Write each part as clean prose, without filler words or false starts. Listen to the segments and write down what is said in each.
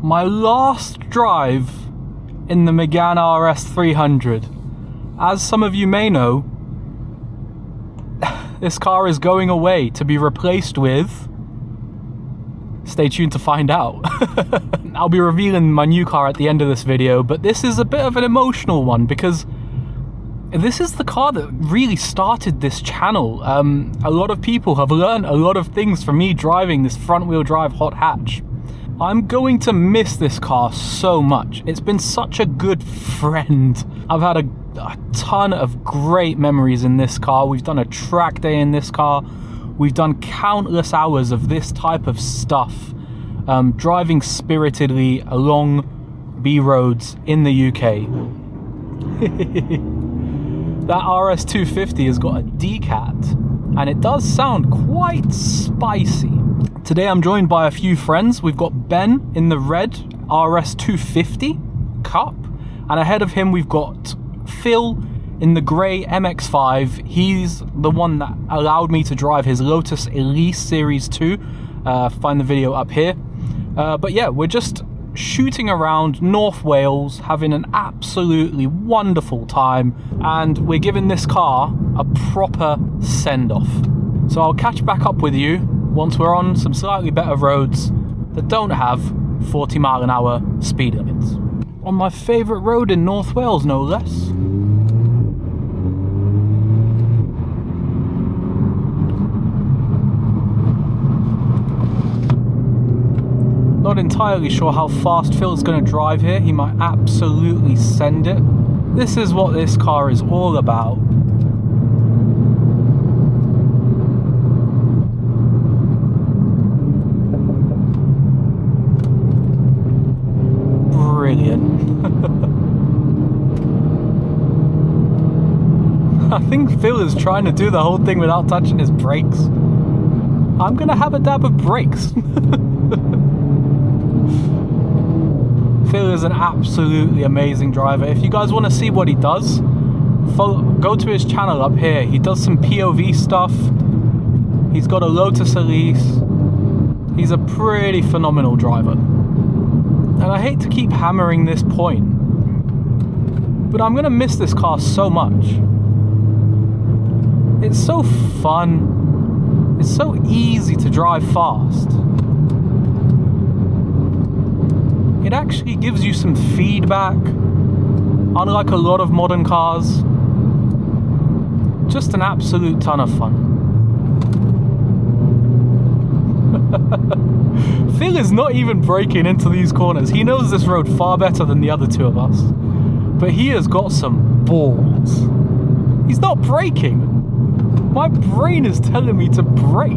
my last drive in the Megane RS 300. As some of you may know, this car is going away to be replaced with... Stay tuned to find out. I'll be revealing my new car at the end of this video, but this is a bit of an emotional one because this is the car that really started this channel. A lot of people have learned a lot of things from me driving this front-wheel drive hot hatch. I'm going to miss this car so much. It's been such a good friend. I've had a ton of great memories in this car. We've done a track day in this car. We've done countless hours of this type of stuff, driving spiritedly along B roads in the UK. That RS 250 has got a decat, and it does sound quite spicy. Today I'm joined by a few friends. We've got Ben in the red RS 250 Cup, and ahead of him we've got Phil in the grey MX-5. He's the one that allowed me to drive his Lotus Elise Series 2. Find the video up here. But yeah, we're just shooting around North Wales, having an absolutely wonderful time, and we're giving this car a proper send-off. So I'll catch back up with you once we're on some slightly better roads that don't have 40-mile-an-hour speed limits. On my favourite road in North Wales, no less. Not entirely sure how fast Phil's going to drive here. He might absolutely send it. This is what this car is all about. Brilliant. I think Phil is trying to do the whole thing without touching his brakes. I'm going to have a dab of brakes. Phil is an absolutely amazing driver. If you guys want to see what he does, go to his channel up here. He does some POV stuff. He's got a Lotus Elise. He's a pretty phenomenal driver. And I hate to keep hammering this point, but I'm going to miss this car so much. It's so fun. It's so easy to drive fast. It actually gives you some feedback, unlike a lot of modern cars. Just an absolute ton of fun. Phil is not even braking into these corners. He knows this road far better than the other two of us. But he has got some balls. He's not braking. My brain is telling me to brake.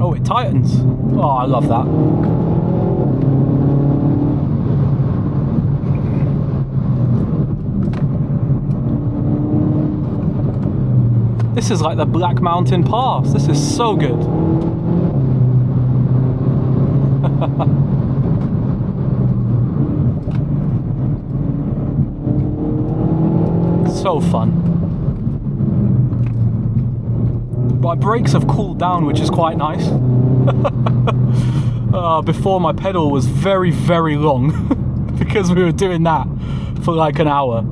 Oh, it tightens. Oh, I love that. This is like the Black Mountain Pass. This is so good. So fun. My brakes have cooled down, which is quite nice. Before, my pedal was very, very long because we were doing that for like an hour.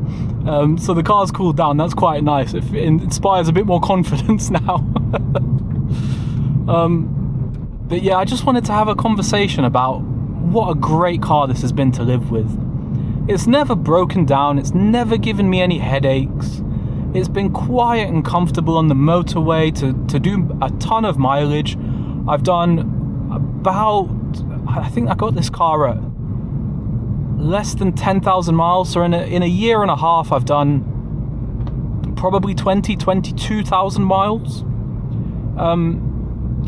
So the car's cooled down. That's quite nice. It inspires a bit more confidence now. But yeah, I just wanted to have a conversation about what a great car this has been to live with. It's never broken down. It's never given me any headaches. It's been quiet and comfortable on the motorway to do a ton of mileage. I've done about, I think I got this car at less than 10,000 miles. So in a year and a half, I've done probably 22,000 miles.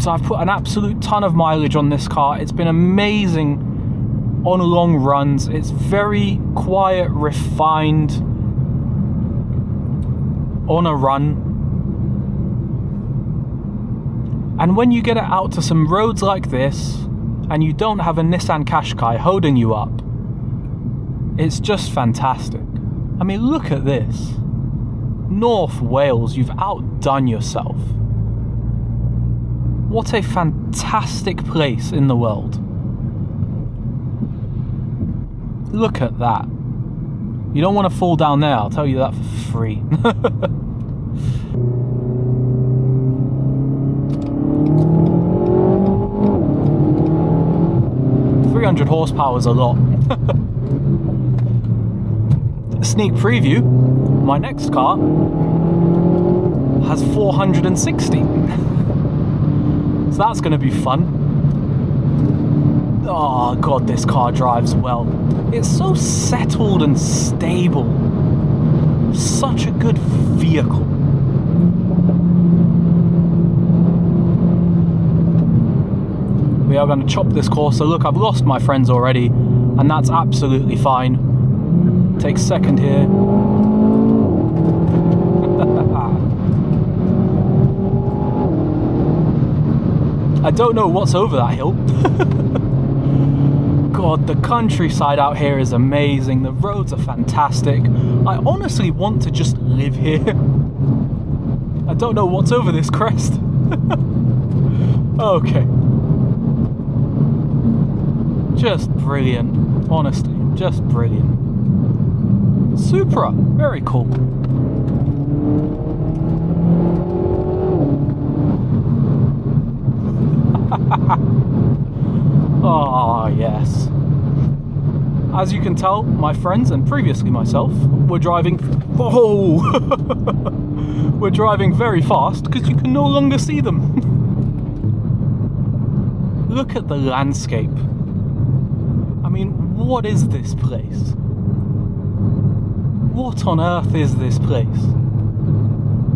So I've put an absolute ton of mileage on this car. It's been amazing on long runs. It's very quiet, refined on a run. And when you get it out to some roads like this and you don't have a Nissan Qashqai holding you up, it's just fantastic. I mean, look at this. North Wales, you've outdone yourself. What a fantastic place in the world. Look at that. You don't want to fall down there, I'll tell you that for free. 300 horsepower is a lot. Sneak preview, my next car has 460. So that's going to be fun. Oh god, this car drives well. It's so settled and stable. Such a good vehicle. We are going to chop this course. So look, I've lost my friends already, and that's absolutely fine. Take second here. I don't know what's over that hill. God, the countryside out here is amazing. The roads are fantastic. I honestly want to just live here. I don't know what's over this crest. Okay. Just brilliant. Honestly, just brilliant. Supra, very cool. Oh, yes. As you can tell, my friends and previously myself were driving... Oh! We're driving very fast because you can no longer see them. Look at the landscape. I mean, what is this place? What on earth is this place?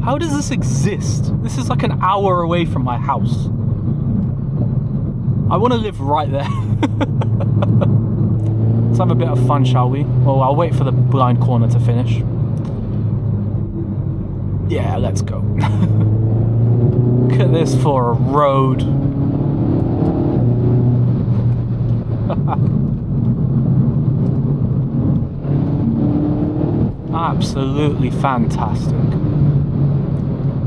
How does this exist? This is like an hour away from my house. I want to live right there. Let's have a bit of fun, shall we? Well, I'll wait for the blind corner to finish. Yeah, let's go. Look at this for a road. Absolutely fantastic.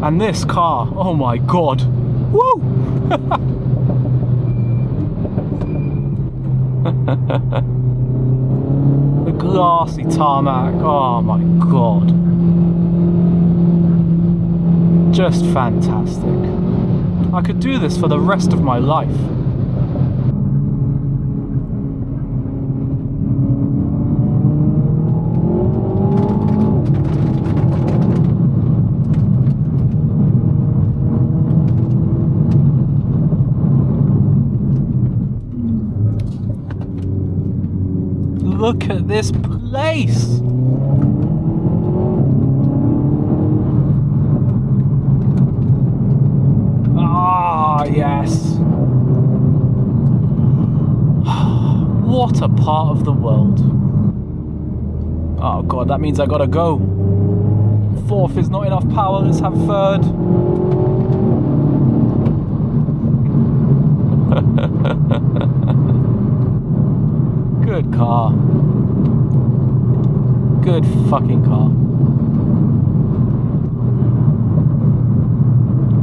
And this car, oh my god. Woo! The glassy tarmac, oh my god. Just fantastic. I could do this for the rest of my life. Look at this place! Ah, yes. What a part of the world. Oh god, that means I gotta go. Fourth is not enough power, let's have third. Good car. Good fucking car.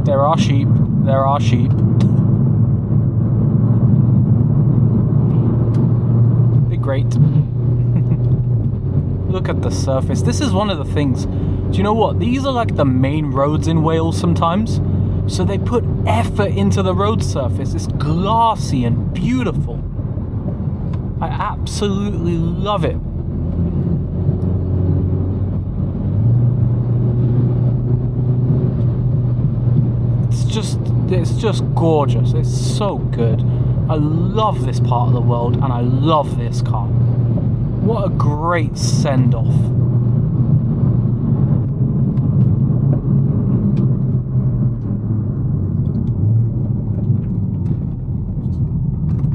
There are sheep. There are sheep. Be great. Look at the surface. This is one of the things. Do you know what? These are like the main roads in Wales sometimes. So they put effort into the road surface. It's glassy and beautiful. I absolutely love it. It's just gorgeous. It's so good. I love this part of the world and I love this car. What a great send-off.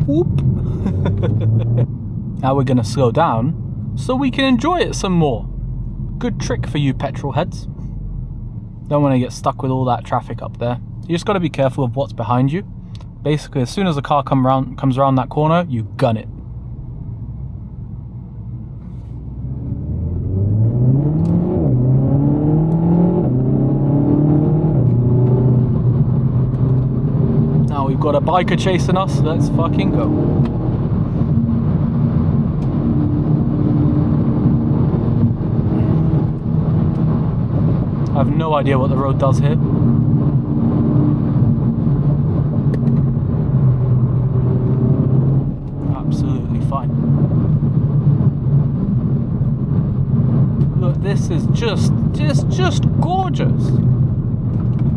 Whoop. Now we're going to slow down so we can enjoy it some more. Good trick for you petrol heads. Don't want to get stuck with all that traffic up there. You just got to be careful of what's behind you. Basically, as soon as the car comes around that corner, you gun it. Now we've got a biker chasing us. Let's fucking go. I have no idea what the road does here. Absolutely fine. Look, this is just gorgeous.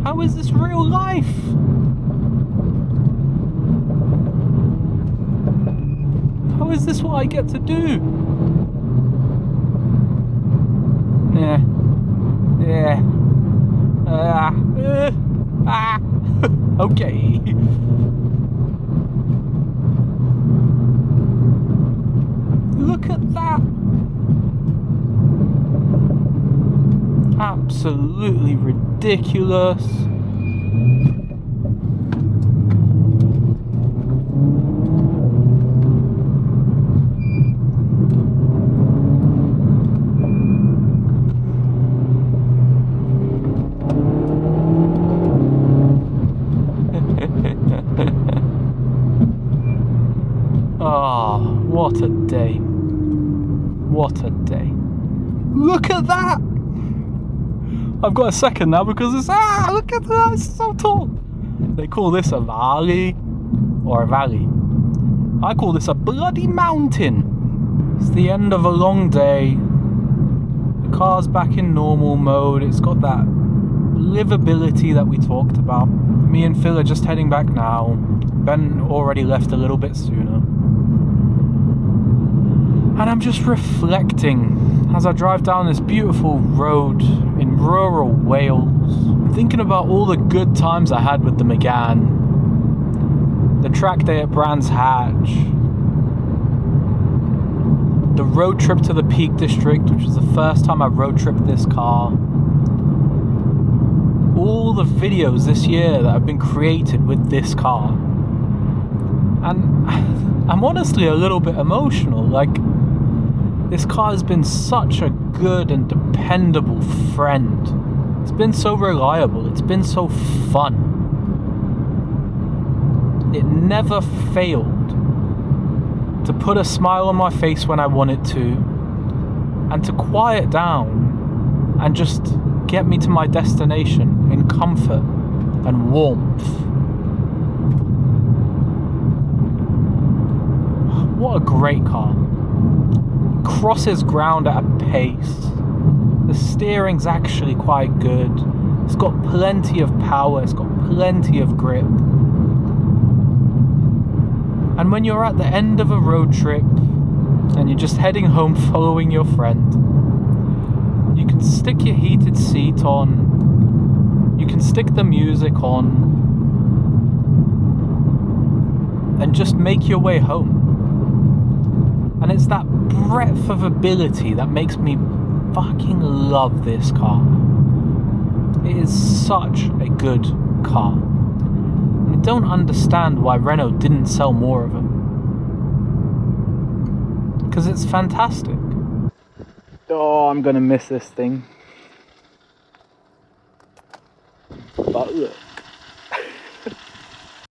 How is this real life? How is this what I get to do? Yeah. Yeah. Okay. Look at that. Absolutely ridiculous. Oh, what a day. What a day. Look at that! I've got a second now because it's, look at that, it's so tall. They call this a valley, or a valley. I call this a bloody mountain. It's the end of a long day. The car's back in normal mode. It's got that livability that we talked about. Me and Phil are just heading back now. Ben already left a little bit sooner. And I'm just reflecting as I drive down this beautiful road in rural Wales, thinking about all the good times I had with the Megane, the track day at Brands Hatch, the road trip to the Peak District, which was the first time I road tripped this car, all the videos this year that have been created with this car. And I'm honestly a little bit emotional. Like, this car has been such a good and dependable friend. It's been so reliable. It's been so fun. It never failed to put a smile on my face when I wanted to, and to quiet down and just get me to my destination in comfort and warmth. What a great car. Crosses ground at a pace. The steering's actually quite good. It's got plenty of power. It's got plenty of grip. And when you're at the end of a road trip and you're just heading home following your friend, you can stick your heated seat on. You can stick the music on and just make your way home. And it's that breadth of ability that makes me fucking love this car. It is such a good car. And I don't understand why Renault didn't sell more of them. Because it's fantastic. Oh, I'm gonna miss this thing. But look.